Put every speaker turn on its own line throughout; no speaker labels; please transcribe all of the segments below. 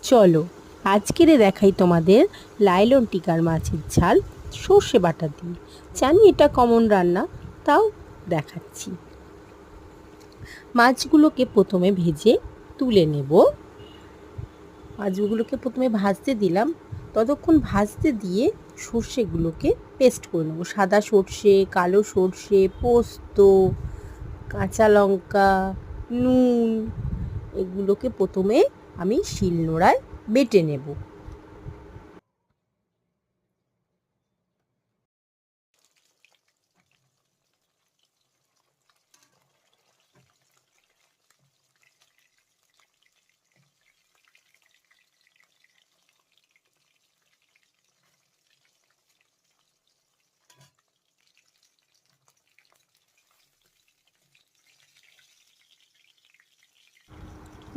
চলো আজকেরে দেখাই তোমাদের লাইলন টিকার মাছের ঝাল সর্ষে বাটা দিয়ে। জানি এটা কমন রান্না, তাও দেখাচ্ছি। মাছগুলোকে প্রথমে ভেজে তুলে নেব। মাছগুলোকে প্রথমে ভাজতে দিলাম, ততক্ষণ ভাজতে দিয়ে সর্ষেগুলোকে পেস্ট করে নেবো। সাদা সর্ষে, কালো সর্ষে, পোস্ত, কাঁচা লঙ্কা, নুন, এগুলোকে প্রথমে আমি শিলনোড়ায় বেটে নেব।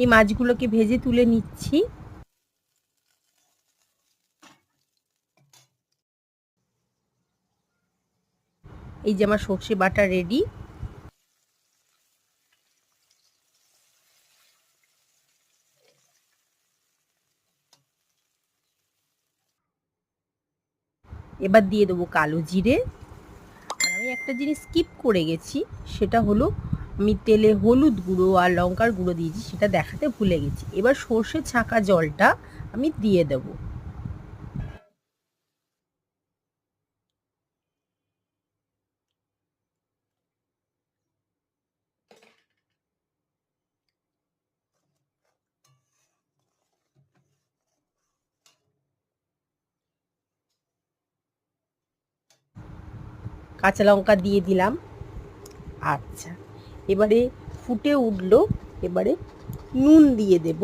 এই মাছগুলোকে ভেজে তুলে নিচ্ছি। এই যে আমার সর্ষে বাটা রেডি। এবার দিয়ে দেবো কালো জিরে। আর আমি একটা জিনিস স্কিপ করে গেছি, সেটা হলো আমি তেলে হলুদ গুঁড়ো আর লঙ্কার গুঁড়ো দিয়েছি, সেটা দেখাতে ভুলে গেছি। এবার সর্ষে ছাঁকা জলটা আমি দিয়ে দেবো। কাঁচা লঙ্কা দিয়ে দিলাম। আচ্ছা, এবারে ফুটে উঠলো, এবারে নুন দিয়ে দেব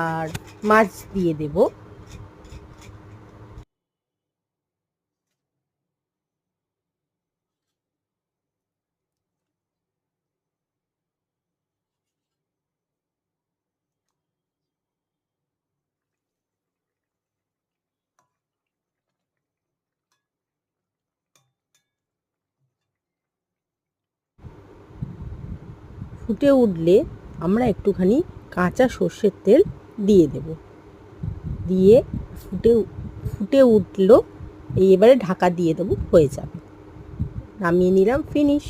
আর মাছ দিয়ে দেব। ফুটে উঠলে আমরা একটুখানি কাঁচা সর্ষের তেল দিয়ে দেব। দিয়ে ফুটে ফুটে উঠলো, এবারে ঢাকা দিয়ে দেবো, হয়ে যাবে। নামিয়ে নিলাম, ফিনিশ।